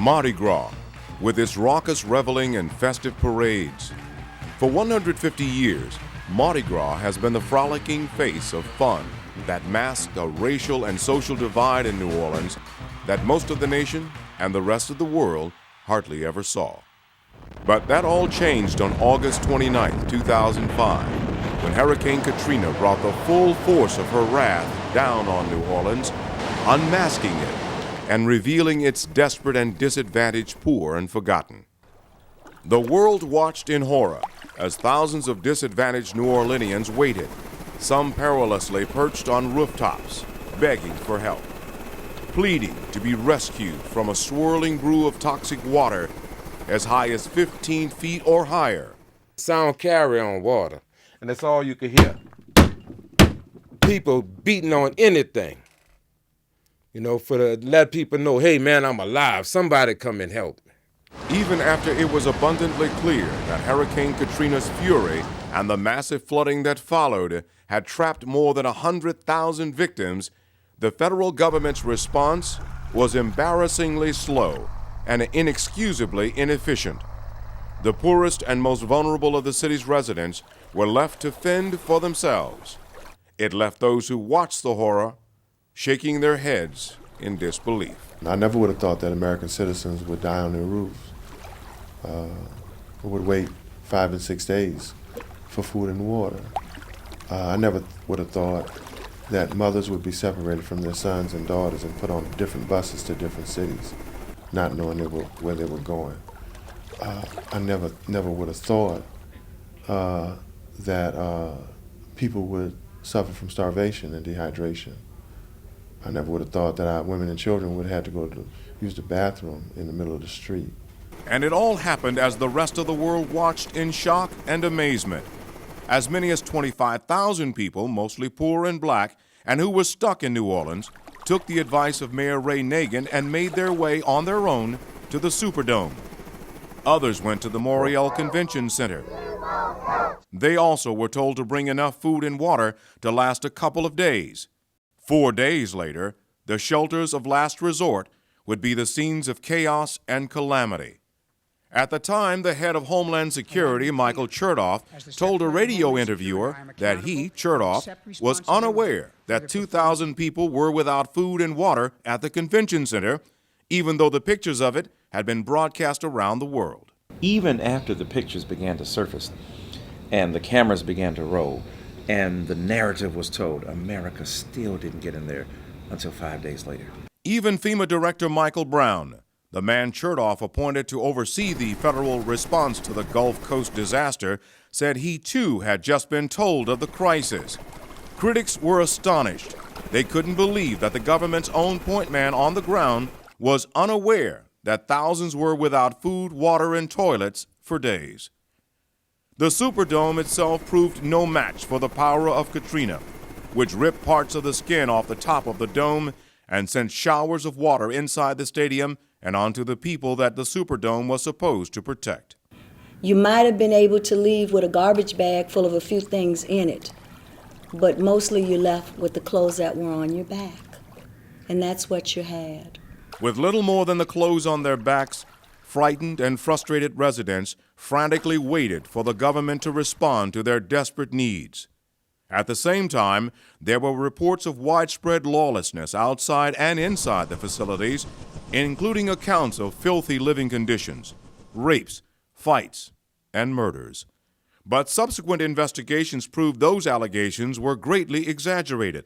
Mardi Gras, with its raucous reveling and festive parades. For 150 years, Mardi Gras has been the frolicking face of fun that masked a racial and social divide in New Orleans that most of the nation and the rest of the world hardly ever saw. But that all changed on August 29, 2005, when Hurricane Katrina brought the full force of her wrath down on New Orleans, unmasking it and revealing its desperate and disadvantaged poor and forgotten. The world watched in horror as thousands of disadvantaged New Orleanians waited, some perilously perched on rooftops, begging for help, pleading to be rescued from a swirling brew of toxic water as high as 15 feet or higher. Sound carry-on water, and that's all you could hear. People beating on anything, to let people know, hey man, I'm alive, somebody come and help. Even after it was abundantly clear that Hurricane Katrina's fury and the massive flooding that followed had trapped more than 100,000 victims, the federal government's response was embarrassingly slow and inexcusably inefficient. The poorest and most vulnerable of the city's residents were left to fend for themselves. It left those who watched the horror shaking their heads in disbelief. I never would have thought that American citizens would die on their roofs. Would wait 5 and 6 days for food and water. I never would have thought that mothers would be separated from their sons and daughters and put on different buses to different cities, not knowing where they were going. I never would have thought that people would suffer from starvation and dehydration. I never would have thought that our women and children would have to go to use the bathroom in the middle of the street. And it all happened as the rest of the world watched in shock and amazement. As many as 25,000 people, mostly poor and black, and who were stuck in New Orleans, took the advice of Mayor Ray Nagin and made their way on their own to the Superdome. Others went to the Morial Convention Center. They also were told to bring enough food and water to last a couple of days. 4 days later, the shelters of last resort would be the scenes of chaos and calamity. At the time, the head of Homeland Security, Michael Chertoff, told a radio interviewer that he, Chertoff, was unaware that 2,000 people were without food and water at the convention center, even though the pictures of it had been broadcast around the world. Even after the pictures began to surface and the cameras began to roll and the narrative was told, America still didn't get in there until 5 days later. Even FEMA Director Michael Brown, the man Chertoff appointed to oversee the federal response to the Gulf Coast disaster, said he too had just been told of the crisis. Critics were astonished. They couldn't believe that the government's own point man on the ground was unaware that thousands were without food, water, and toilets for days. The Superdome itself proved no match for the power of Katrina, which ripped parts of the skin off the top of the dome and sent showers of water inside the stadium and onto the people that the Superdome was supposed to protect. You might have been able to leave with a garbage bag full of a few things in it, but mostly you left with the clothes that were on your back, and that's what you had. With little more than the clothes on their backs, frightened and frustrated residents frantically waited for the government to respond to their desperate needs. At the same time, there were reports of widespread lawlessness outside and inside the facilities, including accounts of filthy living conditions, rapes, fights, and murders. But subsequent investigations proved those allegations were greatly exaggerated.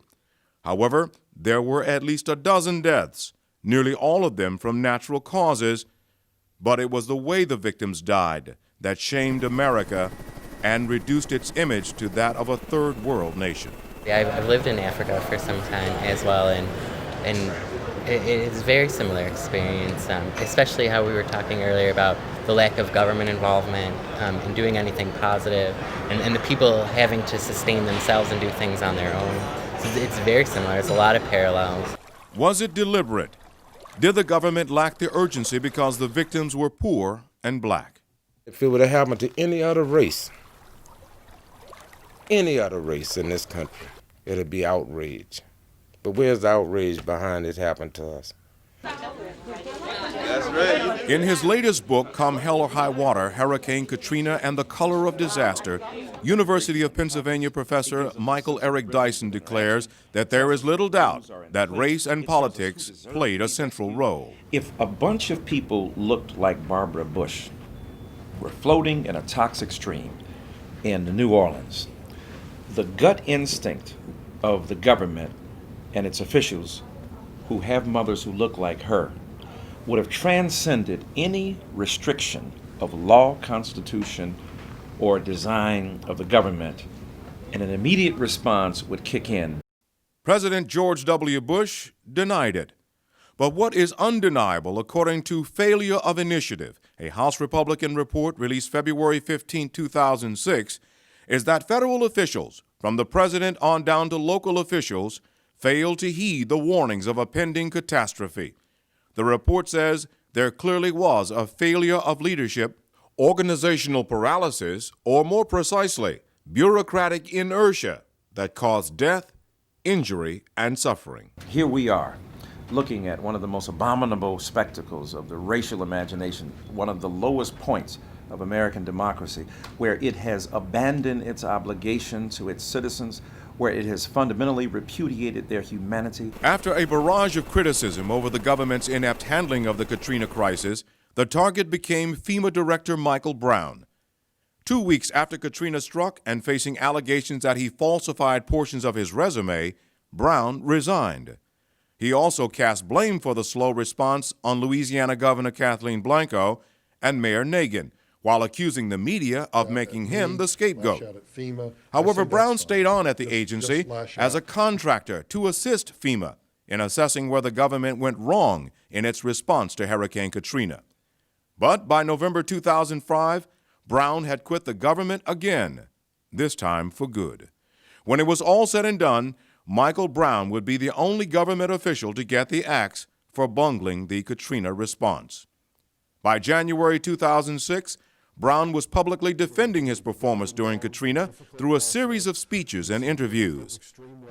However, there were at least a dozen deaths, nearly all of them from natural causes, but it was the way the victims died that shamed America and reduced its image to that of a third world nation. I've lived in Africa for some time as well, and it is a very similar experience, especially how we were talking earlier about the lack of government involvement in doing anything positive, and the people having to sustain themselves and do things on their own. So it's very similar. There's a lot of parallels. Was it deliberate? Did the government lack the urgency because the victims were poor and black? If it would have happened to any other race in this country, it'd be outrage. But where's the outrage behind it happened to us? That's In his latest book, Come Hell or High Water, Hurricane Katrina and the Color of Disaster, University of Pennsylvania professor Michael Eric Dyson declares that there is little doubt that race and politics played a central role. If a bunch of people looked like Barbara Bush were floating in a toxic stream in New Orleans, the gut instinct of the government and its officials who have mothers who look like her would have transcended any restriction of law, constitution, or design of the government, and an immediate response would kick in. President George W. Bush denied it. But what is undeniable, according to Failure of Initiative, a House Republican report released February 15, 2006, is that federal officials, from the president on down to local officials, failed to heed the warnings of a pending catastrophe. The report says there clearly was a failure of leadership, organizational paralysis, or more precisely, bureaucratic inertia that caused death, injury, and suffering. Here we are, looking at one of the most abominable spectacles of the racial imagination, one of the lowest points of American democracy, where it has abandoned its obligation to its citizens, where it has fundamentally repudiated their humanity. After a barrage of criticism over the government's inept handling of the Katrina crisis, the target became FEMA Director Michael Brown. 2 weeks after Katrina struck and facing allegations that he falsified portions of his resume, Brown resigned. He also cast blame for the slow response on Louisiana Governor Kathleen Blanco and Mayor Nagin, while accusing the media of making him the scapegoat. However, Brown stayed on at the agency as a contractor to assist FEMA in assessing where the government went wrong in its response to Hurricane Katrina. But by November 2005, Brown had quit the government again, this time for good. When it was all said and done, Michael Brown would be the only government official to get the axe for bungling the Katrina response. By January 2006, Brown was publicly defending his performance during Katrina through a series of speeches and interviews.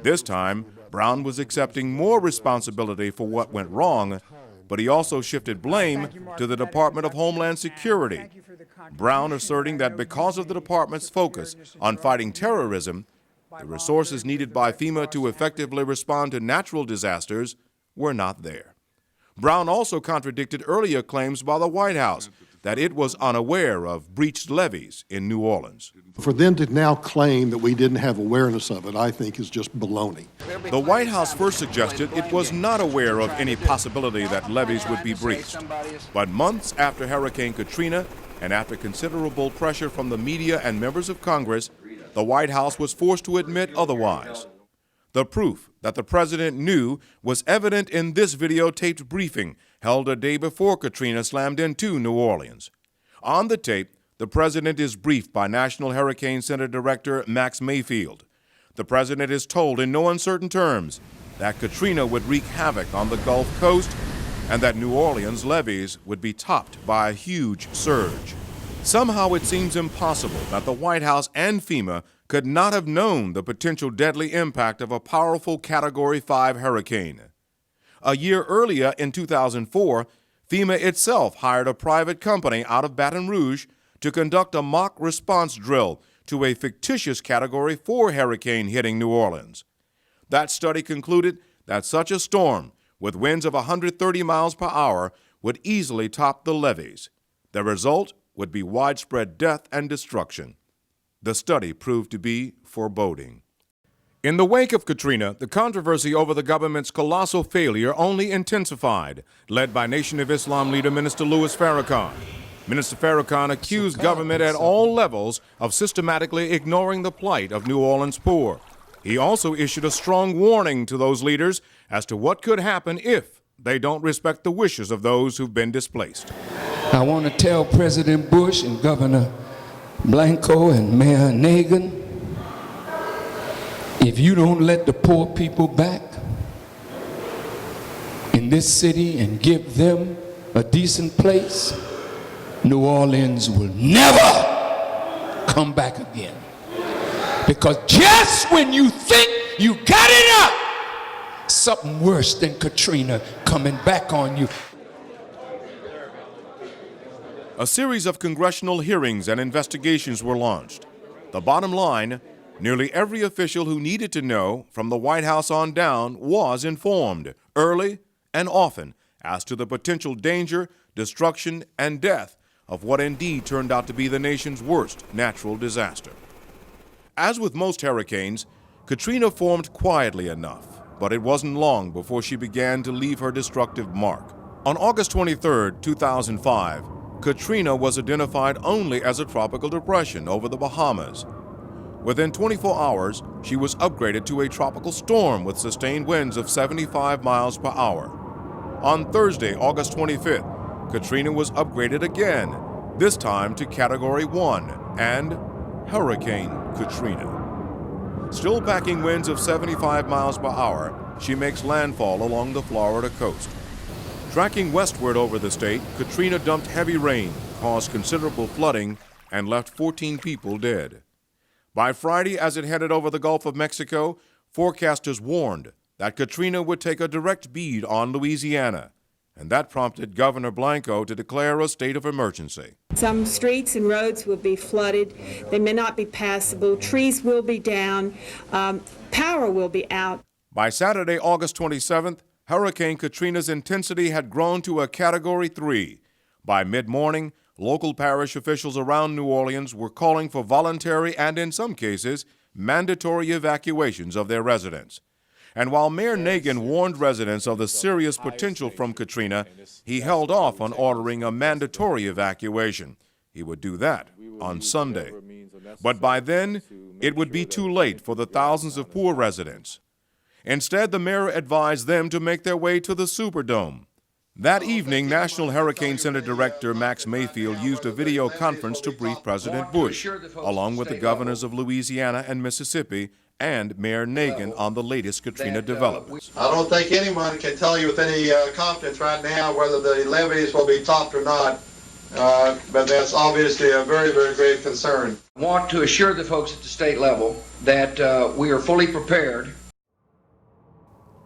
This time, Brown was accepting more responsibility for what went wrong, but he also shifted blame to the Department of Homeland Security. Brown asserting that because of the department's focus on fighting terrorism, the resources needed by FEMA to effectively respond to natural disasters were not there. Brown also contradicted earlier claims by the White House that it was unaware of breached levees in New Orleans. For them to now claim that we didn't have awareness of it, I think is just baloney. The White House first suggested it was not aware of any possibility that levees would be breached. But months after Hurricane Katrina, and after considerable pressure from the media and members of Congress, the White House was forced to admit otherwise. The proof that the president knew was evident in this videotaped briefing held a day before Katrina slammed into New Orleans. On the tape, the president is briefed by National Hurricane Center Director Max Mayfield. The president is told in no uncertain terms that Katrina would wreak havoc on the Gulf Coast and that New Orleans levees would be topped by a huge surge. Somehow it seems impossible that the White House and FEMA could not have known the potential deadly impact of a powerful Category 5 hurricane. A year earlier, in 2004, FEMA itself hired a private company out of Baton Rouge to conduct a mock response drill to a fictitious Category 4 hurricane hitting New Orleans. That study concluded that such a storm, with winds of 130 miles per hour, would easily top the levees. The result would be widespread death and destruction. The study proved to be foreboding. In the wake of Katrina, the controversy over the government's colossal failure only intensified, led by Nation of Islam leader Minister Louis Farrakhan. Minister Farrakhan accused government at all levels of systematically ignoring the plight of New Orleans poor. He also issued a strong warning to those leaders as to what could happen if they don't respect the wishes of those who've been displaced. I want to tell President Bush and Governor Blanco and Mayor Nagin, if you don't let the poor people back in this city and give them a decent place, New Orleans will never come back again. Because just when you think you got it up, something worse than Katrina coming back on you. A series of congressional hearings and investigations were launched. The bottom line, nearly every official who needed to know, from the White House on down, was informed, early and often, as to the potential danger, destruction, and death of what indeed turned out to be the nation's worst natural disaster. As with most hurricanes, Katrina formed quietly enough, but it wasn't long before she began to leave her destructive mark. On August 23, 2005, Katrina was identified only as a tropical depression over the Bahamas. Within 24 hours, she was upgraded to a tropical storm with sustained winds of 75 miles per hour. On Thursday, August 25th, Katrina was upgraded again, this time to Category 1 and Hurricane Katrina. Still packing winds of 75 miles per hour, she makes landfall along the Florida coast. Tracking westward over the state, Katrina dumped heavy rain, caused considerable flooding, and left 14 people dead. By Friday, as it headed over the Gulf of Mexico, forecasters warned that Katrina would take a direct bead on Louisiana, and that prompted Governor Blanco to declare a state of emergency. Some streets and roads will be flooded. They may not be passable. Trees will be down. Power will be out. By Saturday, August 27th, Hurricane Katrina's intensity had grown to a Category 3. By mid-morning, local parish officials around New Orleans were calling for voluntary and, in some cases, mandatory evacuations of their residents. And while Mayor Nagin warned residents of the serious potential from Katrina, he held off on ordering a mandatory evacuation. He would do that on Sunday. But by then, it would be too late for the thousands of poor residents. Instead, the mayor advised them to make their way to the Superdome. That evening, National Hurricane Center Director Max Mayfield used a video conference to brief President Bush, along with the governors of Louisiana and Mississippi, and Mayor Nagin on the latest Katrina developments. I don't think anyone can tell you with any confidence right now whether the levees will be topped or not, but that's obviously a very, very grave concern. I want to assure the folks at the state level that we are fully prepared.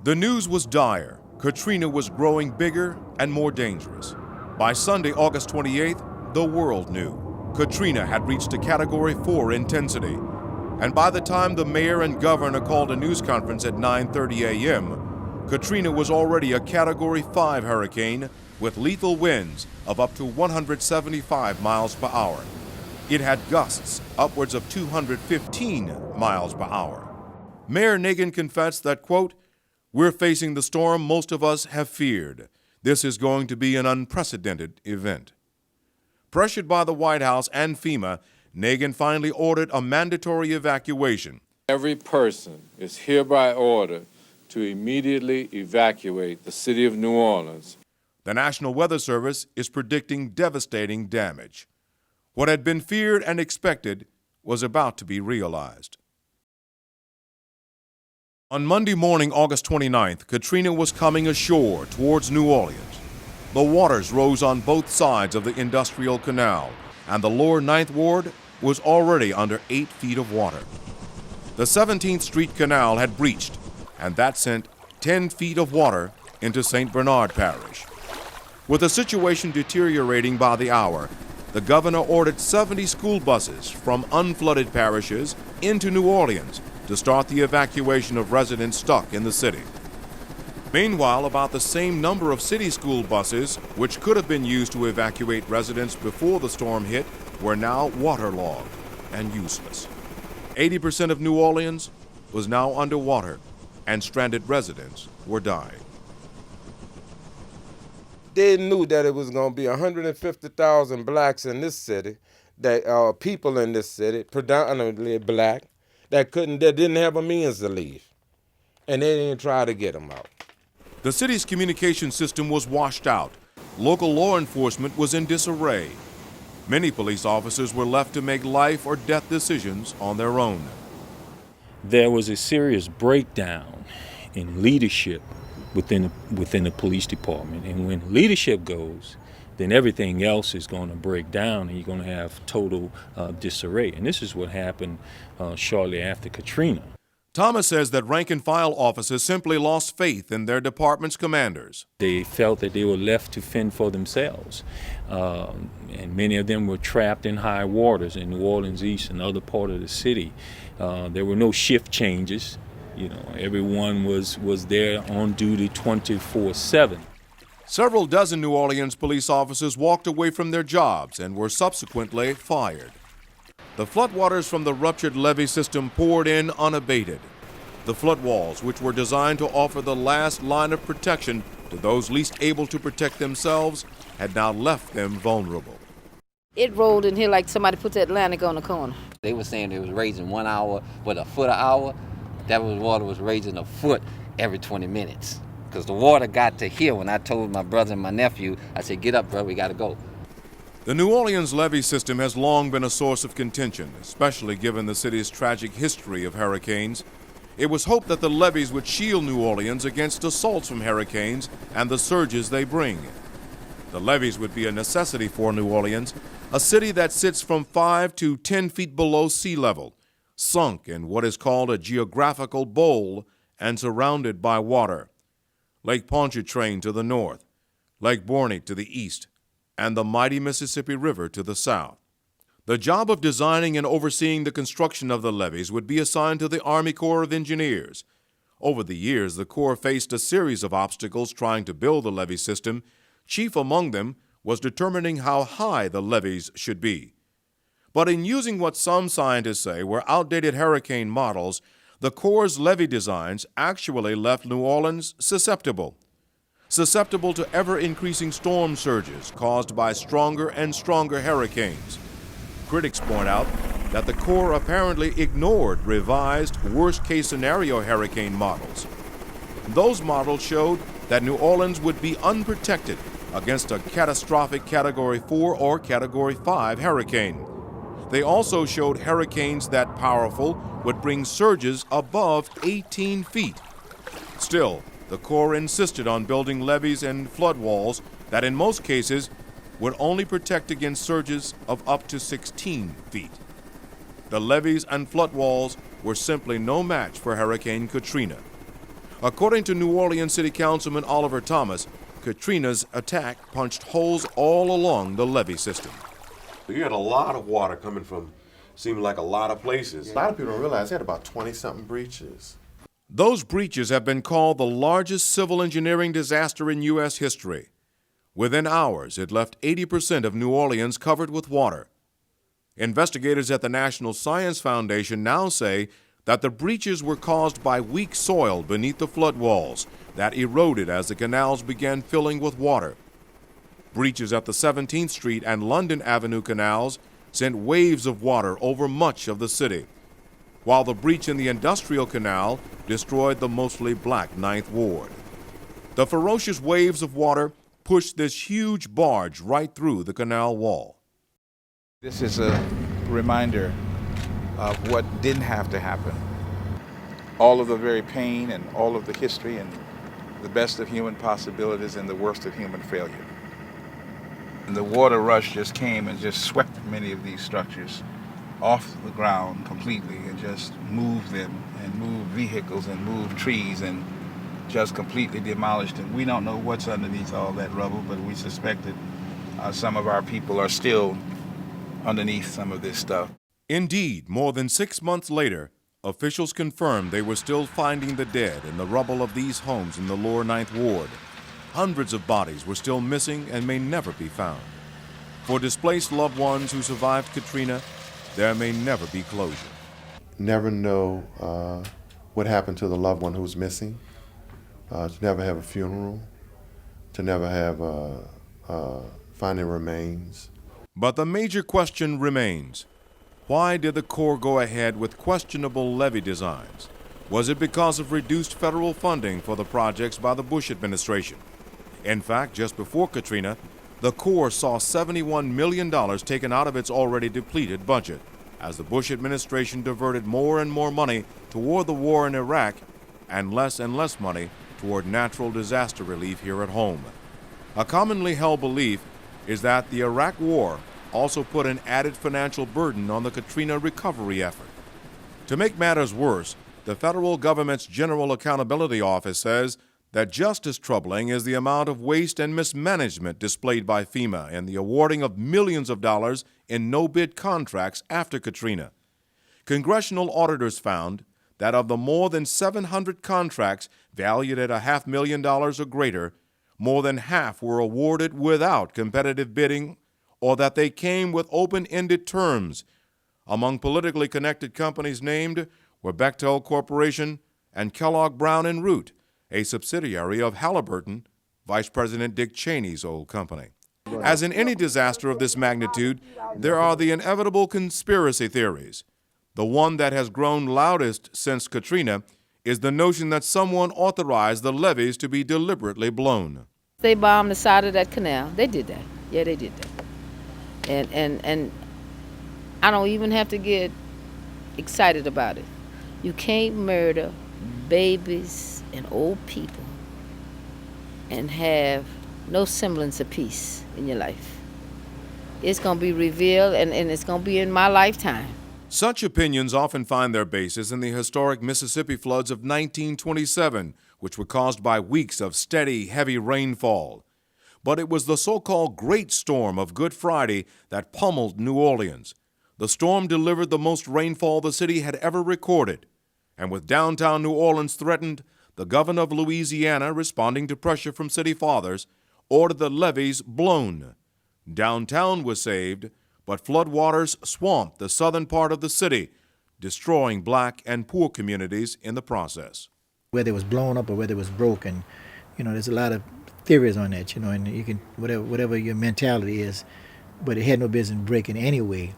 The news was dire. Katrina was growing bigger and more dangerous. By Sunday, August 28th, the world knew. Katrina had reached a Category 4 intensity. And by the time the mayor and governor called a news conference at 9:30 a.m., Katrina was already a Category 5 hurricane with lethal winds of up to 175 miles per hour. It had gusts upwards of 215 miles per hour. Mayor Nagin confessed that, quote, "We're facing the storm most of us have feared. This is going to be an unprecedented event." Pressured by the White House and FEMA, Nagin finally ordered a mandatory evacuation. Every person is hereby ordered to immediately evacuate the city of New Orleans. The National Weather Service is predicting devastating damage. What had been feared and expected was about to be realized. On Monday morning, August 29th, Katrina was coming ashore towards New Orleans. The waters rose on both sides of the Industrial Canal, and the lower Ninth Ward was already under 8 feet of water. The 17th Street Canal had breached, and that sent 10 feet of water into St. Bernard Parish. With the situation deteriorating by the hour, the governor ordered 70 school buses from unflooded parishes into New Orleans to start the evacuation of residents stuck in the city. Meanwhile, about the same number of city school buses, which could have been used to evacuate residents before the storm hit, were now waterlogged and useless. 80% of New Orleans was now underwater, and stranded residents were dying. They knew that it was going to be 150,000 blacks in this city, that people in this city, predominantly black, that didn't have a means to leave, and they didn't try to get them out. The city's communication system was washed out. Local law enforcement was in disarray. Many police officers were left to make life or death decisions on their own. There was a serious breakdown in leadership within the police department. And when leadership goes, then everything else is going to break down and you're going to have total disarray. And this is what happened shortly after Katrina. Thomas says that rank-and-file officers simply lost faith in their department's commanders. They felt that they were left to fend for themselves, and many of them were trapped in high waters in New Orleans East and other part of the city. There were no shift changes. You know, everyone was there on duty 24/7. Several dozen New Orleans police officers walked away from their jobs and were subsequently fired. The floodwaters from the ruptured levee system poured in unabated. The flood walls, which were designed to offer the last line of protection to those least able to protect themselves, had now left them vulnerable. It rolled in here like somebody put the Atlantic on the corner. They were saying it was raising 1 hour, a foot an hour. That water was raising a foot every 20 minutes. Because the water got to here when I told my brother and my nephew, I said, get up, bro, we got to go. The New Orleans levee system has long been a source of contention, especially given the city's tragic history of hurricanes. It was hoped that the levees would shield New Orleans against assaults from hurricanes and the surges they bring. The levees would be a necessity for New Orleans, a city that sits from 5 to 10 feet below sea level, sunk in what is called a geographical bowl and surrounded by water. Lake Pontchartrain to the north, Lake Borgne to the east, and the mighty Mississippi River to the south. The job of designing and overseeing the construction of the levees would be assigned to the Army Corps of Engineers. Over the years, the Corps faced a series of obstacles trying to build the levee system. Chief among them was determining how high the levees should be. But in using what some scientists say were outdated hurricane models, the Corps' levee designs actually left New Orleans susceptible to ever-increasing storm surges caused by stronger and stronger hurricanes. Critics point out that the Corps apparently ignored revised worst-case scenario hurricane models. Those models showed that New Orleans would be unprotected against a catastrophic Category 4 or Category 5 hurricane. They also showed hurricanes that powerful would bring surges above 18 feet. Still, the Corps insisted on building levees and flood walls that in most cases would only protect against surges of up to 16 feet. The levees and flood walls were simply no match for Hurricane Katrina. According to New Orleans City Councilman Oliver Thomas, Katrina's attack punched holes all along the levee system. You had a lot of water coming from, seemed like a lot of places. A lot of people don't realize they had about 20-something breaches. Those breaches have been called the largest civil engineering disaster in U.S. history. Within hours, it left 80% of New Orleans covered with water. Investigators at the National Science Foundation now say that the breaches were caused by weak soil beneath the flood walls that eroded as the canals began filling with water. Breaches at the 17th Street and London Avenue canals sent waves of water over much of the city, while the breach in the Industrial Canal destroyed the mostly black Ninth Ward. The ferocious waves of water pushed this huge barge right through the canal wall. This is a reminder of what didn't have to happen. All of the very pain and all of the history and the best of human possibilities and the worst of human failure. And the water rush just came and just swept many of these structures off the ground completely and just moved them and moved vehicles and moved trees and just completely demolished them. We don't know what's underneath all that rubble, but we suspect that some of our people are still underneath some of this stuff. Indeed, more than 6 months later, officials confirmed they were still finding the dead in the rubble of these homes in the lower Ninth Ward. Hundreds of bodies were still missing and may never be found. For displaced loved ones who survived Katrina, there may never be closure. Never know what happened to the loved one who's missing, to never have a funeral, to never have finding remains. But the major question remains. Why did the Corps go ahead with questionable levee designs? Was it because of reduced federal funding for the projects by the Bush administration? In fact, just before Katrina, the Corps saw $71 million taken out of its already depleted budget, as the Bush administration diverted more and more money toward the war in Iraq and less money toward natural disaster relief here at home. A commonly held belief is that the Iraq War also put an added financial burden on the Katrina recovery effort. To make matters worse, The federal government's General Accountability Office says that just as troubling is the amount of waste and mismanagement displayed by FEMA in the awarding of millions of dollars in no-bid contracts after Katrina. Congressional auditors found that of the more than 700 contracts valued at $500,000 or greater, more than half were awarded without competitive bidding or that they came with open-ended terms. Among politically connected companies named were Bechtel Corporation and Kellogg Brown & Root, a subsidiary of Halliburton, Vice President Dick Cheney's old company. As in any disaster of this magnitude, there are the inevitable conspiracy theories. The one that has grown loudest since Katrina is the notion that someone authorized the levees to be deliberately blown. They bombed the side of that canal. They did that. Yeah, they did that. And I don't even have to get excited about it. You can't murder babies and old people and have no semblance of peace in your life. It's going to be revealed, and it's going to be in my lifetime. Such opinions often find their basis in the historic Mississippi floods of 1927, which were caused by weeks of steady, heavy rainfall. But it was the so-called Great Storm of Good Friday that pummeled New Orleans. The storm delivered the most rainfall the city had ever recorded. And with downtown New Orleans threatened, the governor of Louisiana, responding to pressure from city fathers, ordered the levees blown. Downtown was saved, but floodwaters swamped the southern part of the city, destroying black and poor communities in the process. Whether it was blown up or whether it was broken, there's a lot of theories on that, and you can, whatever your mentality is, but it had no business breaking anyway.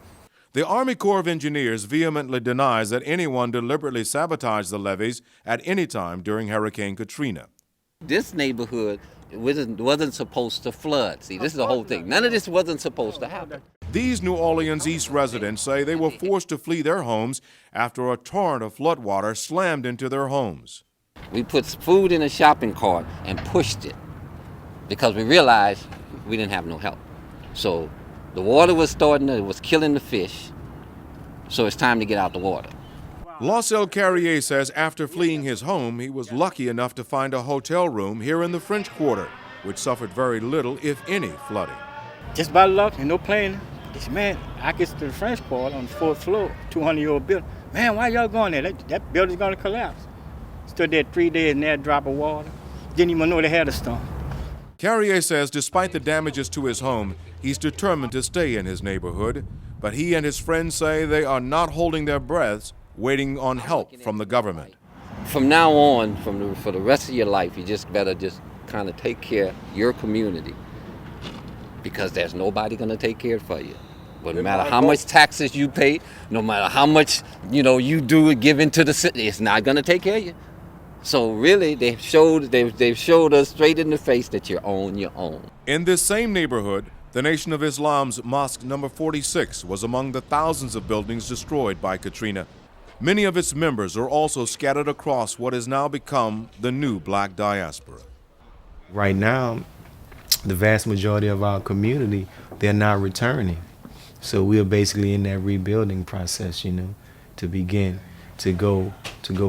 The Army Corps of Engineers vehemently denies that anyone deliberately sabotaged the levees at any time during Hurricane Katrina. This neighborhood wasn't supposed to flood. See, this is the whole thing. None of this wasn't supposed to happen. These New Orleans East residents say they were forced to flee their homes after a torrent of floodwater slammed into their homes. We put food in a shopping cart and pushed it because we realized we didn't have no help. So the water was it was killing the fish, so it's time to get out the water. Lawsell Carrier says after fleeing his home, he was lucky enough to find a hotel room here in the French Quarter, which suffered very little, if any, flooding. Just by luck and no planning, man, I get to the French Quarter on the 4th floor, 200-year-old building. Man, why y'all going there? That building's going to collapse. Stood there 3 days in that drop of water. Didn't even know they had a storm. Carrier says despite the damages to his home, he's determined to stay in his neighborhood, but he and his friends say they are not holding their breaths, waiting on help from the government. From now on, for the rest of your life, you just better kind of take care of your community, because there's nobody going to take care of it for you. But no matter how much taxes you pay, no matter how much you do and give into the city, it's not going to take care of you. So really, they've showed us straight in the face that you're on your own. In this same neighborhood, the Nation of Islam's Mosque number 46 was among the thousands of buildings destroyed by Katrina. Many of its members are also scattered across what has now become the new black diaspora. Right now, the vast majority of our community, they're not returning. So we are basically in that rebuilding process, to begin to go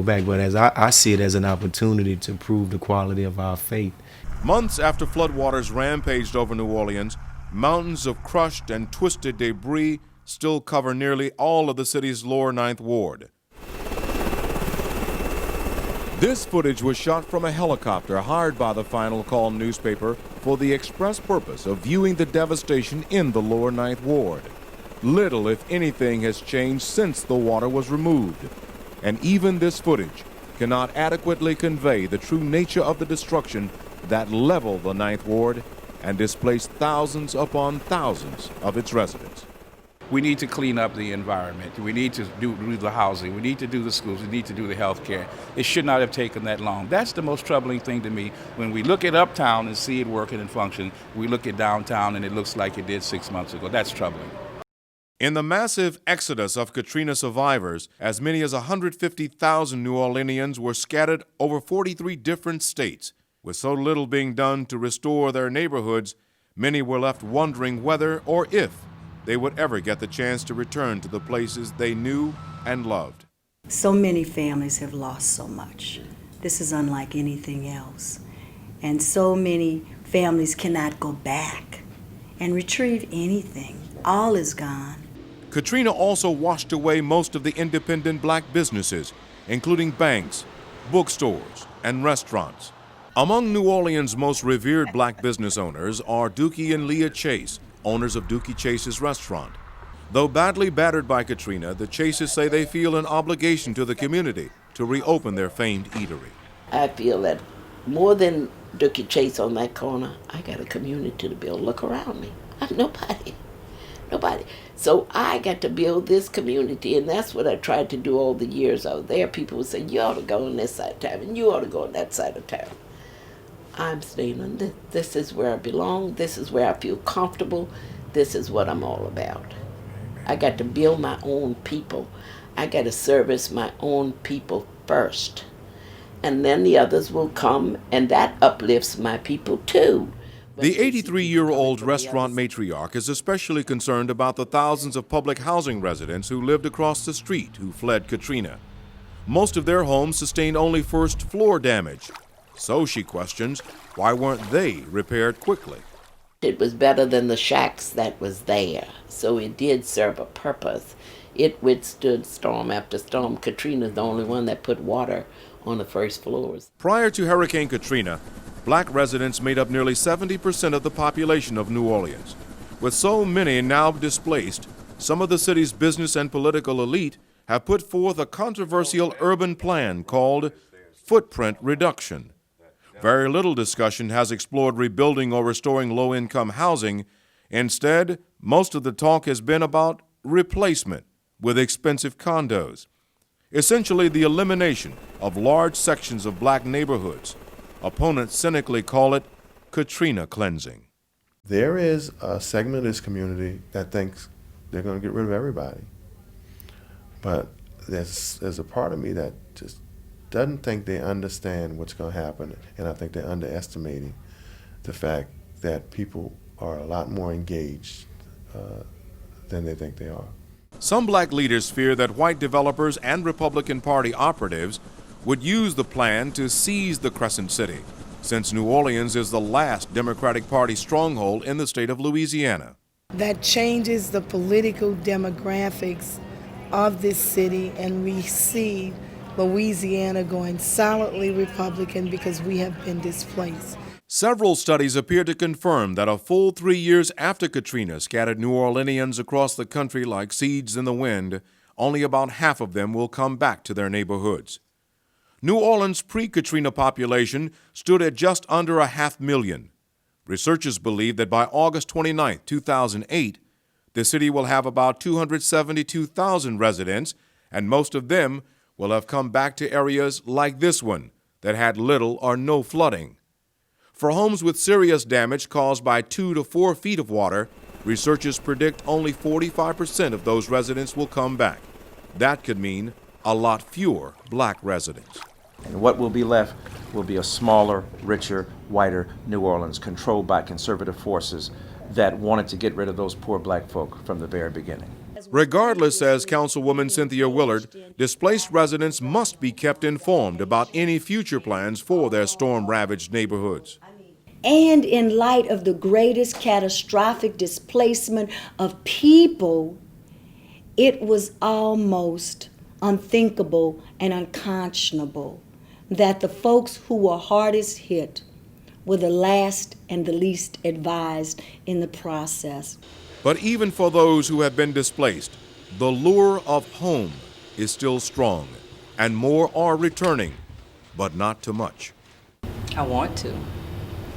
back. But as I see it as an opportunity to prove the quality of our faith. Months after floodwaters rampaged over New Orleans, mountains of crushed and twisted debris still cover nearly all of the city's lower Ninth Ward. This footage was shot from a helicopter hired by the Final Call newspaper for the express purpose of viewing the devastation in the lower Ninth Ward. Little, if anything, has changed since the water was removed, and even this footage cannot adequately convey the true nature of the destruction that leveled the Ninth Ward and displaced thousands upon thousands of its residents. We need to clean up the environment. We need to do the housing. We need to do the schools. We need to do the health care. It should not have taken that long. That's the most troubling thing to me. When we look at uptown and see it working and functioning, we look at downtown and it looks like it did 6 months ago. That's troubling. In the massive exodus of Katrina survivors, as many as 150,000 New Orleanians were scattered over 43 different states. With so little being done to restore their neighborhoods, many were left wondering whether or if they would ever get the chance to return to the places they knew and loved. So many families have lost so much. This is unlike anything else. And so many families cannot go back and retrieve anything. All is gone. Katrina also washed away most of the independent black businesses, including banks, bookstores, and restaurants. Among New Orleans' most revered black business owners are Dookie and Leah Chase, owners of Dookie Chase's restaurant. Though badly battered by Katrina, the Chases say they feel an obligation to the community to reopen their famed eatery. I feel that more than Dookie Chase on that corner, I got a community to build. Look around me. I have nobody. So I got to build this community, and that's what I tried to do all the years I was there. People would say, you ought to go on this side of town, and you ought to go on that side of town. I'm staying on this. This is where I belong. This is where I feel comfortable. This is what I'm all about. I got to build my own people. I got to service my own people first. And then the others will come, and that uplifts my people too. The 83-year-old restaurant matriarch is especially concerned about the thousands of public housing residents who lived across the street who fled Katrina. Most of their homes sustained only first-floor damage. So she questions, why weren't they repaired quickly? It was better than the shacks that was there, so it did serve a purpose. It withstood storm after storm. Katrina's the only one that put water on the first floors. Prior to Hurricane Katrina, black residents made up nearly 70% of the population of New Orleans. With so many now displaced, some of the city's business and political elite have put forth a controversial urban plan called footprint reduction. Very little discussion has explored rebuilding or restoring low-income housing. Instead, most of the talk has been about replacement with expensive condos. Essentially, the elimination of large sections of black neighborhoods. Opponents cynically call it Katrina cleansing. There is a segment of this community that thinks they're going to get rid of everybody. But there's a part of me that just doesn't think they understand what's going to happen, and I think they're underestimating the fact that people are a lot more engaged than they think they are. Some black leaders fear that white developers and Republican Party operatives would use the plan to seize the Crescent City, since New Orleans is the last Democratic Party stronghold in the state of Louisiana. That changes the political demographics of this city, and we see Louisiana going solidly Republican because we have been displaced. Several studies appear to confirm that a full 3 years after Katrina scattered New Orleanians across the country like seeds in the wind, only about half of them will come back to their neighborhoods. New Orleans' pre-Katrina population stood at just under 500,000. Researchers believe that by August 29, 2008, the city will have about 272,000 residents, and most of them will have come back to areas like this one that had little or no flooding. For homes with serious damage caused by 2 to 4 feet of water, researchers predict only 45% of those residents will come back. That could mean a lot fewer black residents. And what will be left will be a smaller, richer, whiter New Orleans controlled by conservative forces that wanted to get rid of those poor black folk from the very beginning. Regardless, says Councilwoman Cynthia Willard, displaced residents must be kept informed about any future plans for their storm-ravaged neighborhoods. And in light of the greatest catastrophic displacement of people, it was almost unthinkable and unconscionable that the folks who were hardest hit were the last and the least advised in the process. But even for those who have been displaced, the lure of home is still strong, and more are returning, but not to much. I want to.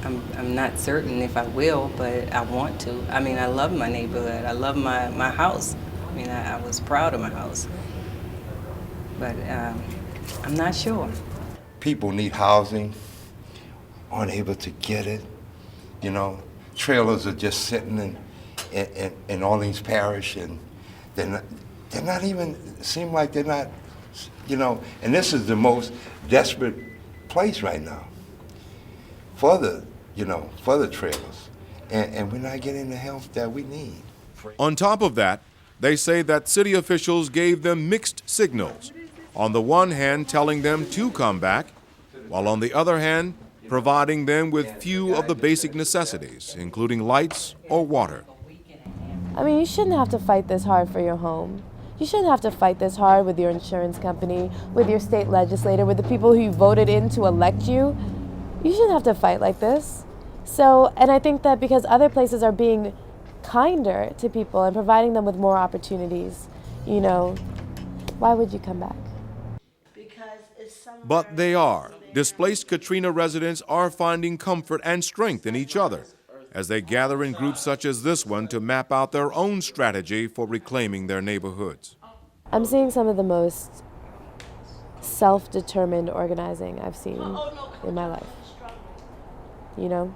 I'm not certain if I will, but I want to. I mean, I love my neighborhood. I love my house. I mean, I was proud of my house. But I'm not sure. People need housing, aren't able to get it. You know, trailers are just sitting in Orleans Parish, and they're not even, seem like they're not, you know, and this is the most desperate place right now for the, you know, for the trailers. And we're not getting the help that we need. On top of that, they say that city officials gave them mixed signals. On the one hand, telling them to come back, while on the other hand, providing them with few of the basic necessities, including lights or water. I mean, you shouldn't have to fight this hard for your home. You shouldn't have to fight this hard with your insurance company, with your state legislator, with the people who you voted in to elect you. You shouldn't have to fight like this. So, and I think that because other places are being kinder to people and providing them with more opportunities, you know, why would you come back? But they are. Displaced Katrina residents are finding comfort and strength in each other as they gather in groups such as this one to map out their own strategy for reclaiming their neighborhoods. I'm seeing some of the most self-determined organizing I've seen in my life. You know,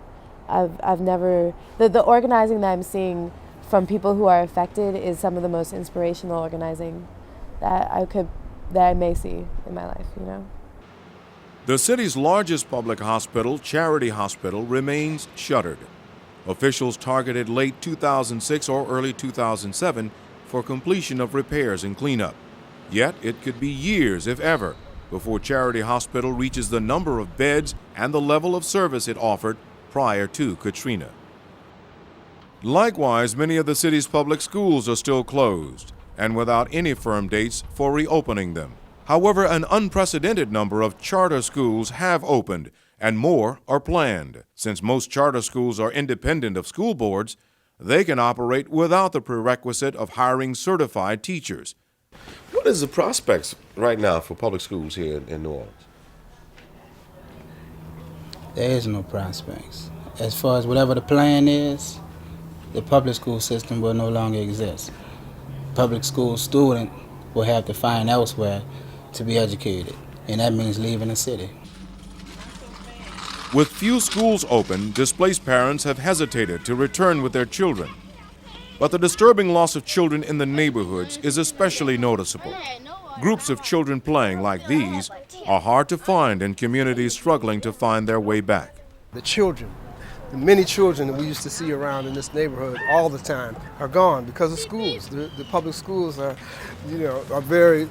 I've never, the organizing that I'm seeing from people who are affected is some of the most inspirational organizing that I may see in my life, you know. The city's largest public hospital, Charity Hospital, remains shuttered. Officials targeted late 2006 or early 2007 for completion of repairs and cleanup. Yet it could be years, if ever, before Charity Hospital reaches the number of beds and the level of service it offered prior to Katrina. Likewise, many of the city's public schools are still closed and without any firm dates for reopening them. However, an unprecedented number of charter schools have opened, and more are planned. Since most charter schools are independent of school boards, they can operate without the prerequisite of hiring certified teachers. What is the prospects right now for public schools here in New Orleans? There is no prospects. As far as whatever the plan is, the public school system will no longer exist. Public school student will have to find elsewhere to be educated, and that means leaving the city. With few schools open, displaced parents have hesitated to return with their children. But the disturbing loss of children in the neighborhoods is especially noticeable. Groups of children playing like these are hard to find in communities struggling to find their way back. The children, the many children that we used to see around in this neighborhood all the time are gone because of schools. The public schools are very,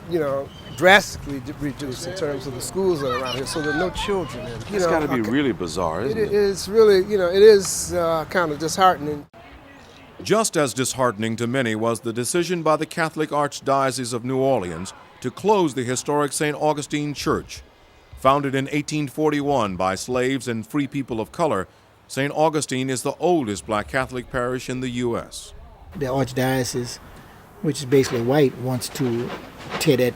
drastically reduced in terms of the schools that are around here, so there are no children. It's got to be really bizarre, isn't it? It is really, it is kind of disheartening. Just as disheartening to many was the decision by the Catholic Archdiocese of New Orleans to close the historic St. Augustine Church. Founded in 1841 by slaves and free people of color, St. Augustine is the oldest black Catholic parish in the U.S. The Archdiocese, which is basically white, wants to get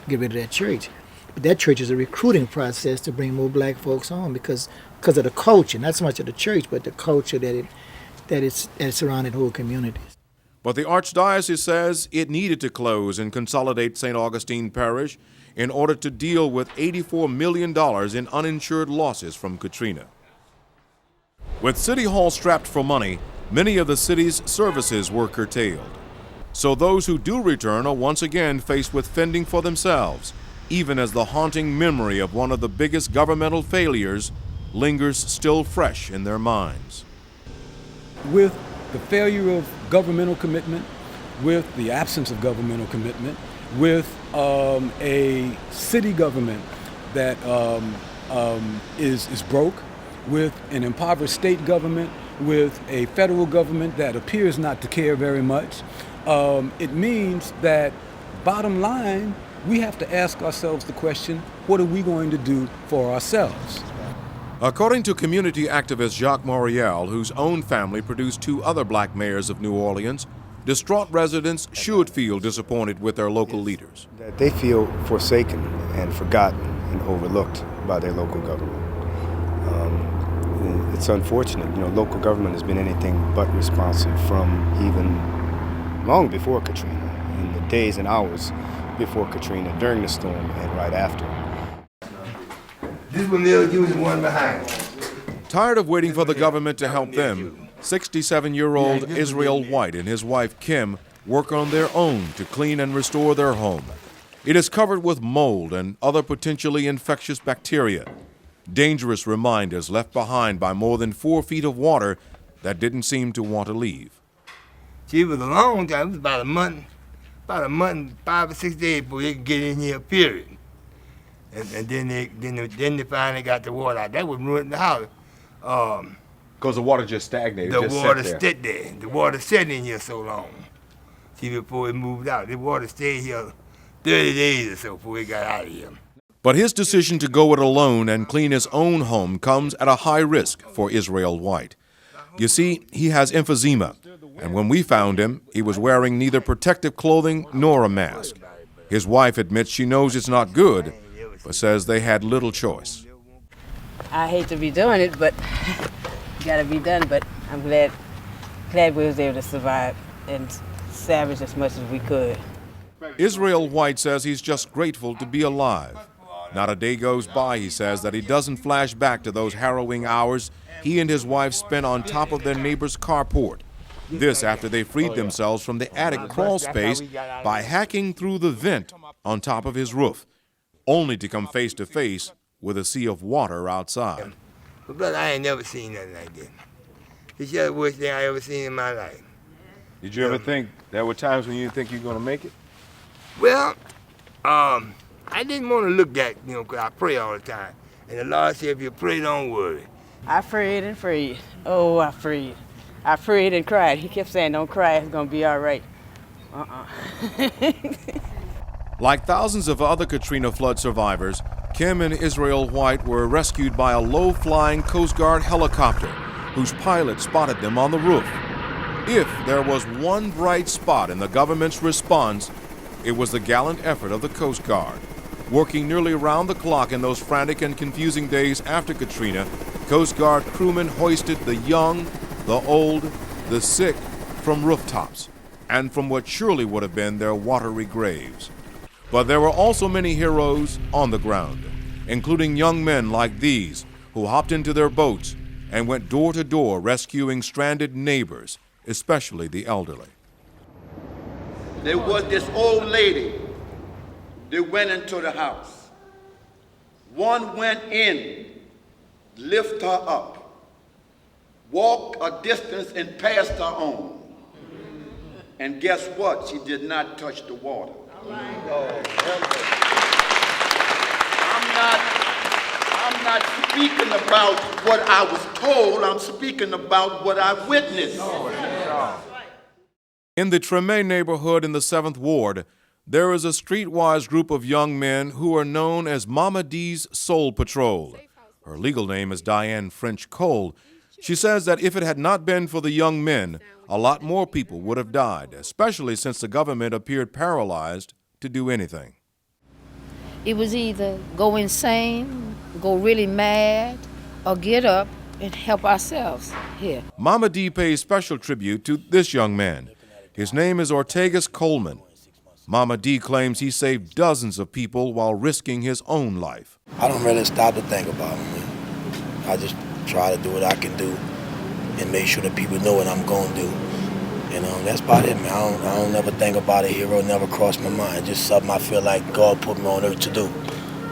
rid of that church. But that church is a recruiting process to bring more black folks on because of the culture, not so much of the church, but the culture that it's surrounded whole communities. But the Archdiocese says it needed to close and consolidate St. Augustine Parish in order to deal with $84 million in uninsured losses from Katrina. With City Hall strapped for money, many of the city's services were curtailed. So those who do return are once again faced with fending for themselves, even as the haunting memory of one of the biggest governmental failures lingers still fresh in their minds. With the failure of governmental commitment, with the absence of governmental commitment, with a city government that is broke, with an impoverished state government, with a federal government that appears not to care very much, it means that, bottom line, we have to ask ourselves the question, what are we going to do for ourselves? According to community activist Jacques Morial, whose own family produced 2 other black mayors of New Orleans, distraught residents should feel disappointed with their local leaders. That they feel forsaken and forgotten and overlooked by their local government. It's unfortunate, local government has been anything but responsive from even long before Katrina, in the days and hours before Katrina, during the storm, and right after. This one there, you was the one behind. Tired of waiting for the government to help them, 67-year-old Israel White and his wife Kim work on their own to clean and restore their home. It is covered with mold and other potentially infectious bacteria, dangerous reminders left behind by more than 4 feet of water that didn't seem to want to leave. It was a long time. It was about a month, 5 or 6 days before they could get in here, period. And then they finally got the water out. That would ruin the house. Because the water just stagnated. The water stayed there. The water sat in here so long. See, before it moved out. The water stayed here 30 days or so before it got out of here. But his decision to go it alone and clean his own home comes at a high risk for Israel White. You see, he has emphysema, and when we found him, he was wearing neither protective clothing nor a mask. His wife admits she knows it's not good, but says they had little choice. I hate to be doing it, but gotta be done. But I'm glad we was able to survive and salvage as much as we could. Israel White says he's just grateful to be alive. Not a day goes by, he says, that he doesn't flash back to those harrowing hours he and his wife spent on top of their neighbor's carport. This after they freed themselves from the attic crawl space by hacking through the vent on top of his roof, only to come face to face with a sea of water outside. But brother, I ain't never seen nothing like this. It's just the worst thing I ever seen in my life. Did you ever think there were times when you didn't think you were going to make it? Well, I didn't want to look at, because I pray all the time. And the Lord said, if you pray, don't worry. I prayed and prayed. Oh, I prayed. I prayed and cried. He kept saying, don't cry, it's going to be all right. Like thousands of other Katrina flood survivors, Kim and Israel White were rescued by a low-flying Coast Guard helicopter whose pilot spotted them on the roof. If there was one bright spot in the government's response, it was the gallant effort of the Coast Guard. Working nearly around the clock in those frantic and confusing days after Katrina, Coast Guard crewmen hoisted the young, the old, the sick from rooftops and from what surely would have been their watery graves. But there were also many heroes on the ground, including young men like these who hopped into their boats and went door to door rescuing stranded neighbors, especially the elderly. There was this old lady that went into the house. One went in, lift her up, walked a distance and passed her on. And guess what? She did not touch the water. I'm not speaking about what I was told, I'm speaking about what I witnessed. In the Treme neighborhood in the 7th Ward, there is a streetwise group of young men who are known as Mama D's Soul Patrol. Her legal name is Diane French Cole. She says that if it had not been for the young men, a lot more people would have died, especially since the government appeared paralyzed to do anything. It was either go insane, go really mad, or get up and help ourselves here. Mama D pays special tribute to this young man. His name is Ortegas Coleman. Mama D claims he saved dozens of people while risking his own life. I don't really stop to think about him. I just try to do what I can do and make sure that people know what I'm going to do. And that's about it, man. I don't never think about a hero, never crossed my mind. Just something I feel like God put me on earth to do.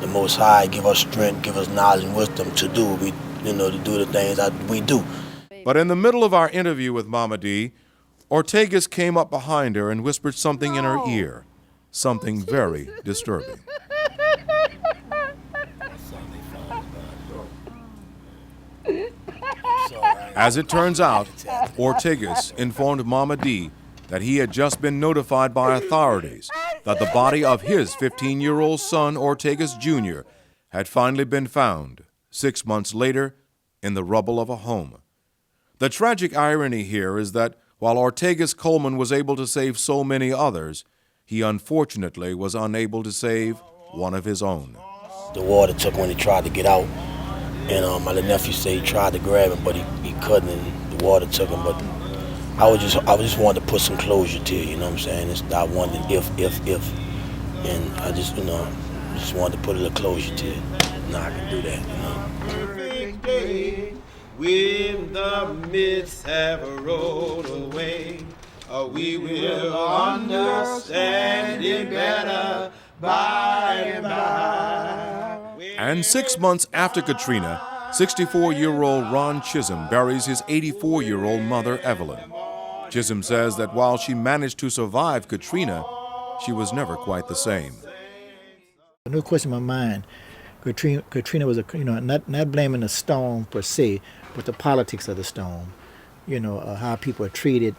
The Most High give us strength, give us knowledge and wisdom to do, to do the things we do. But in the middle of our interview with Mama D, Ortegas came up behind her and whispered something in her ear, something very disturbing. As it turns out, Ortegas informed Mama D that he had just been notified by authorities that the body of his 15-year-old son, Ortegas Jr., had finally been found 6 months later in the rubble of a home. The tragic irony here is that while Ortegas Coleman was able to save so many others, he unfortunately was unable to save one of his own. The water took when he tried to get out, and my little nephew said he tried to grab him, but he couldn't, and the water took him. But I just wanted to put some closure to it, you know what I'm saying? I wondered if, and I just, just wanted to put a little closure to it. Now I can do that, Perfect day, when the mists have rolled away, we will understand it better by and by. And 6 months after Katrina, 64-year-old Ron Chisholm buries his 84-year-old mother, Evelyn. Chisholm says that while she managed to survive Katrina, she was never quite the same. No question in my mind Katrina was not blaming the storm per se, but the politics of the storm. How people are treated.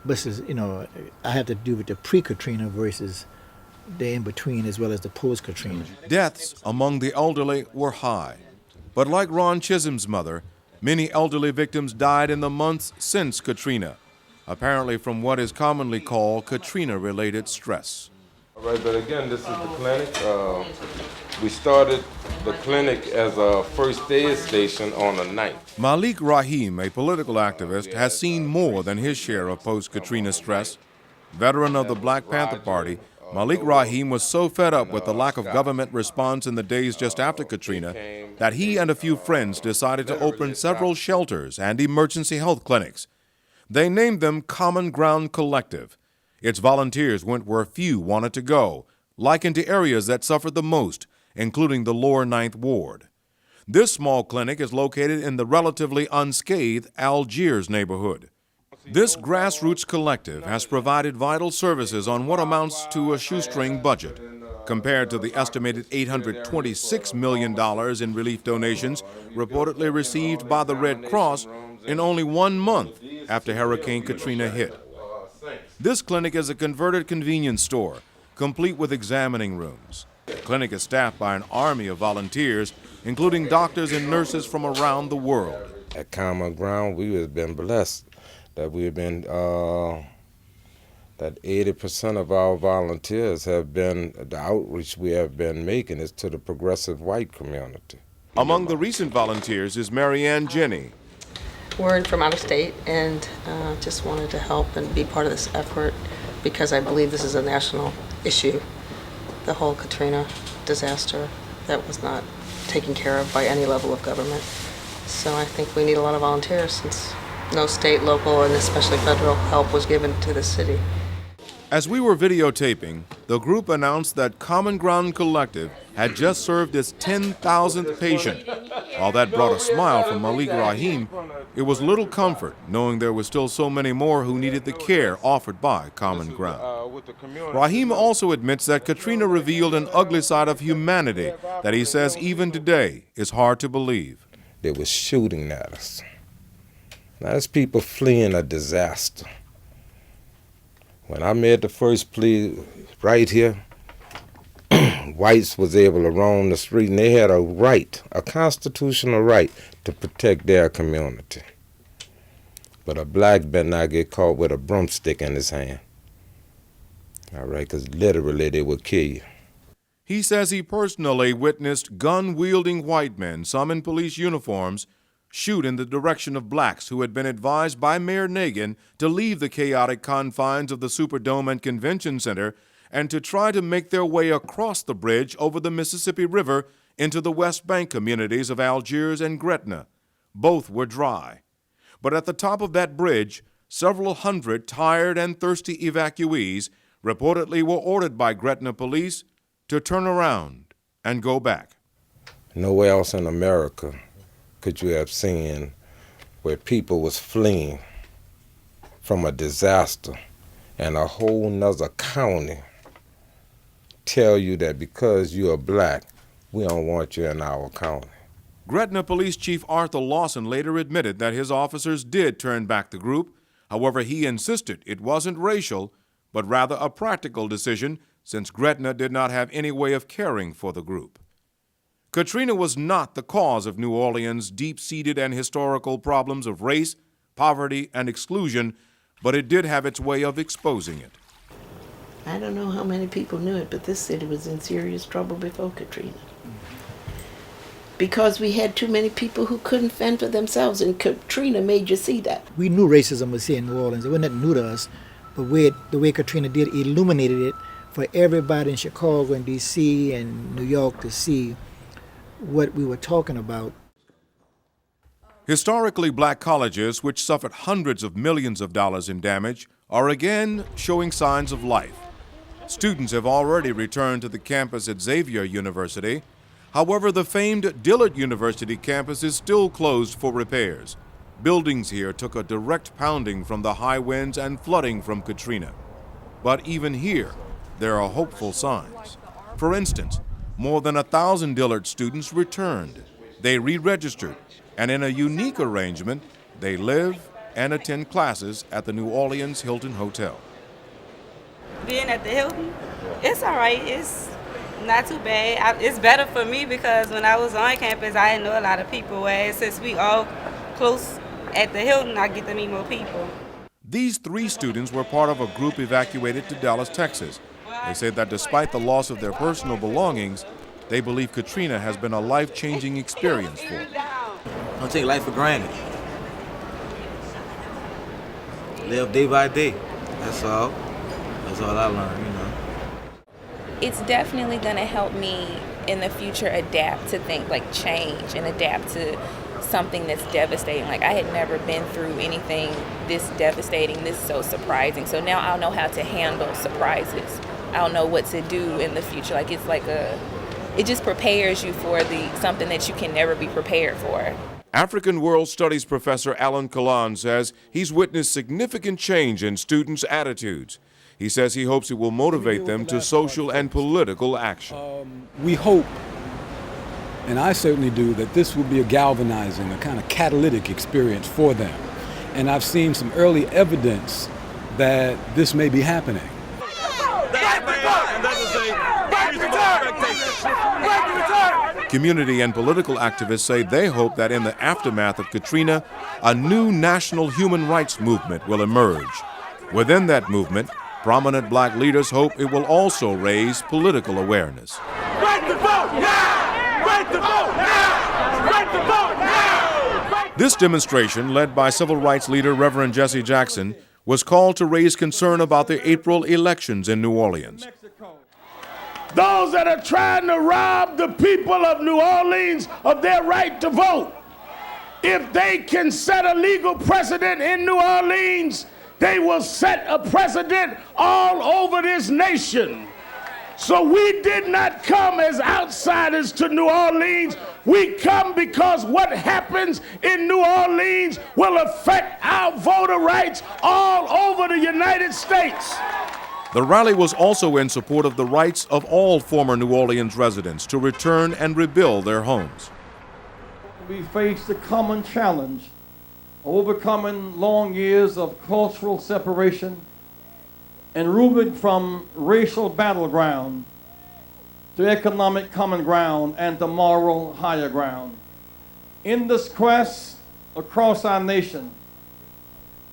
Versus, I have to do with the pre-Katrina versus the in-between as well as the post-Katrina. Deaths among the elderly were high. But like Ron Chisholm's mother, many elderly victims died in the months since Katrina, apparently from what is commonly called Katrina-related stress. All right, but again, this is the clinic. We started the clinic as a first aid station on the 9th. Malik Rahim, a political activist, has seen more than his share of post-Katrina stress. Veteran of the Black Panther Party, Malik Rahim was so fed up with the lack of government response in the days just after Katrina that he and a few friends decided to open several shelters and emergency health clinics. They named them Common Ground Collective. Its volunteers went where few wanted to go, like into areas that suffered the most, including the lower 9th Ward. This small clinic is located in the relatively unscathed Algiers neighborhood. This Grassroots collective has provided vital services on what amounts to a shoestring budget. Compared to the estimated $826 million in relief donations reportedly received by the Red Cross in only 1 month after Hurricane Katrina hit. This clinic is a converted convenience store, complete with examining rooms. The clinic is staffed by an army of volunteers, including doctors and nurses from around the world. At Common Ground, we have been blessed that we've been, that 80% of our volunteers have been, the outreach we have been making is to the progressive white community. Among the recent volunteers is Marianne Jenny. We're from out of state and just wanted to help and be part of this effort because I believe this is a national issue. The whole Katrina disaster that was not taken care of by any level of government. So I think we need a lot of volunteers since no state, local, and especially federal help was given to the city. As we were videotaping, the group announced that Common Ground Collective had just served its 10,000th patient. While that brought a smile from Malik Rahim, it was little comfort knowing there were still so many more who needed the care offered by Common Ground. Rahim also admits that Katrina revealed an ugly side of humanity that he says even today is hard to believe. They were shooting at us. Now, there's people fleeing a disaster. When I made the first plea right here, whites was able to roam the street, and they had a right, a constitutional right, to protect their community. But a black better not get caught with a broomstick in his hand. All right, because literally they would kill you. He says he personally witnessed gun-wielding white men, some in police uniforms, shoot in the direction of blacks who had been advised by Mayor Nagin to leave the chaotic confines of the Superdome and Convention Center and to try to make their way across the bridge over the Mississippi River into the West Bank communities of Algiers and Gretna. Both were dry. But at the top of that bridge, several hundred tired and thirsty evacuees reportedly were ordered by Gretna police to turn around and go back. Nowhere else in America could you have seen where people was fleeing from a disaster and a whole nother county tell you that because you are black, we don't want you in our county. Gretna Police Chief Arthur Lawson later admitted that his officers did turn back the group. However, he insisted it wasn't racial, but rather a practical decision since Gretna did not have any way of caring for the group. Katrina was not the cause of New Orleans' deep-seated and historical problems of race, poverty, and exclusion, but it did have its way of exposing it. I don't know how many people knew it, but this city was in serious trouble before Katrina. Because we had too many people who couldn't fend for themselves, and Katrina made you see that. We knew racism was here in New Orleans. It wasn't nothing new to us, but the way Katrina did illuminated it for everybody in Chicago and D.C. and New York to see what we were talking about. Historically black colleges, which suffered hundreds of millions of dollars in damage, are again showing signs of life. Students have already returned to the campus at Xavier University. However, the famed Dillard University campus is still closed for repairs. Buildings here took a direct pounding from the high winds and flooding from Katrina. But even here, there are hopeful signs. For instance, more than 1,000 Dillard students returned. They re-registered, and in a unique arrangement, they live and attend classes at the New Orleans Hilton Hotel. Being at the Hilton, it's all right. It's not too bad. It's better for me because when I was on campus, I didn't know a lot of people. Whereas since we all close at the Hilton, I get to meet more people. These 3 students were part of a group evacuated to Dallas, Texas. They say that despite the loss of their personal belongings, they believe Katrina has been a life-changing experience for them. Don't take life for granted. Live day by day. That's all. That's all I learned, you know. It's definitely going to help me in the future adapt to things like change and adapt to something that's devastating. Like I had never been through anything this devastating, this so surprising. So now I'll know how to handle surprises. I'll know what to do in the future. Like it's like it just prepares you for something that you can never be prepared for. African World Studies professor Alan Kalan says he's witnessed significant change in students' attitudes. He says he hopes it will motivate them to social and political action. We hope, and I certainly do, that this will be a galvanizing, a kind of catalytic experience for them. And I've seen some early evidence that this may be happening. Community and political activists say they hope that in the aftermath of Katrina, a new national human rights movement will emerge. Within that movement, prominent black leaders hope it will also raise political awareness. Right to vote now! Right to vote now! Right to vote now! This demonstration, led by civil rights leader Reverend Jesse Jackson, was called to raise concern about the April elections in New Orleans. Those that are trying to rob the people of New Orleans of their right to vote, if they can set a legal precedent in New Orleans, they will set a precedent all over this nation. So we did not come as outsiders to New Orleans. We come because what happens in New Orleans will affect our voter rights all over the United States. The rally was also in support of the rights of all former New Orleans residents to return and rebuild their homes. We face the common challenge of overcoming long years of cultural separation and moving from racial battleground to economic common ground and to moral higher ground. In this quest across our nation,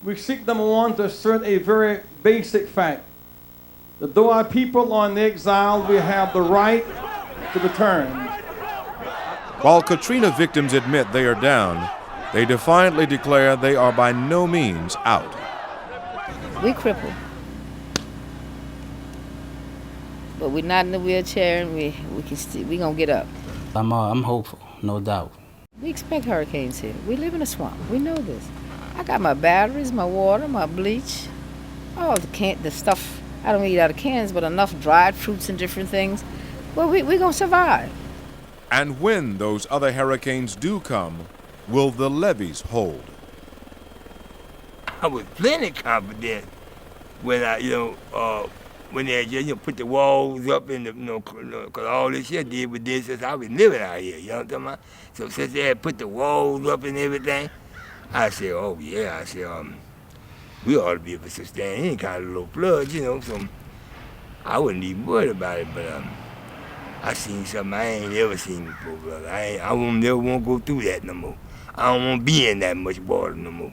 we seek, number one, to assert a very basic fact, that though our people are in exile, we have the right to return. While Katrina victims admit they are down, they defiantly declare they are by no means out. We crippled, but we're not in the wheelchair, and we gonna get up. I'm hopeful, no doubt. We expect hurricanes here. We live in a swamp. We know this. I got my batteries, my water, my bleach, all the stuff. I don't eat out of cans, but enough dried fruits and different things. Well, we're gonna survive. And when those other hurricanes do come, will the levees hold? I was plenty confident when when they just put the walls up in the, because all this shit did with this since I was living out here, you know what I'm talking about? So since they had put the walls up and everything, I said, oh yeah, we ought to be able to sustain any kind of low flood, so I wasn't even worried about it, but I seen something I ain't ever seen before, brother. I won't never want to go through that no more. I don't want to be in that much water no more.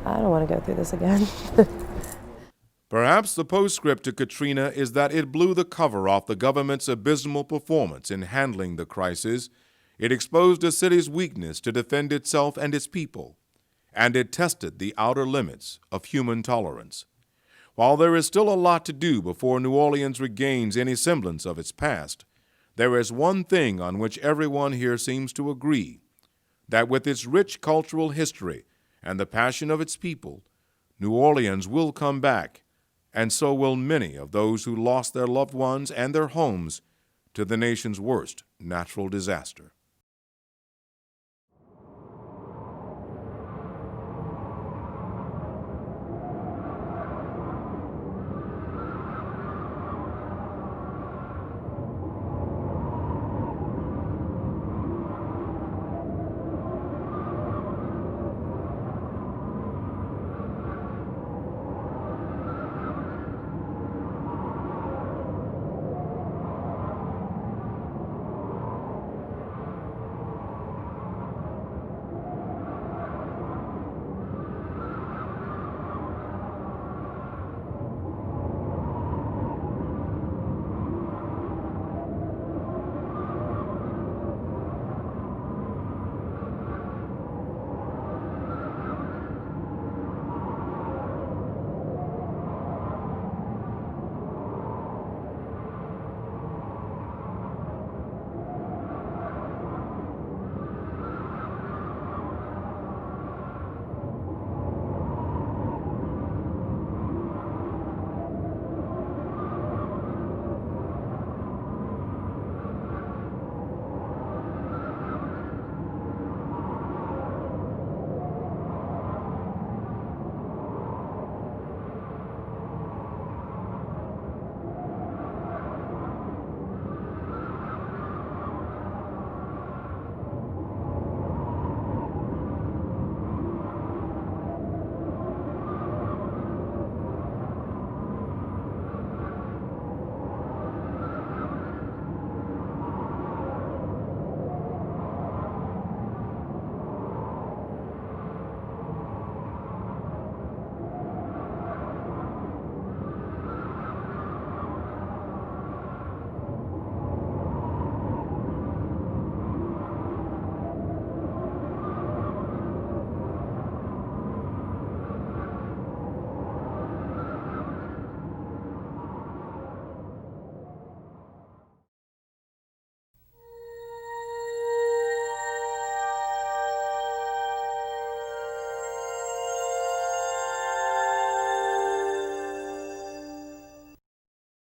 I don't want to go through this again. Perhaps the postscript to Katrina is that it blew the cover off the government's abysmal performance in handling the crisis. It exposed a city's weakness to defend itself and its people, and it tested the outer limits of human tolerance. While there is still a lot to do before New Orleans regains any semblance of its past, there is one thing on which everyone here seems to agree, that with its rich cultural history and the passion of its people, New Orleans will come back, and so will many of those who lost their loved ones and their homes to the nation's worst natural disaster.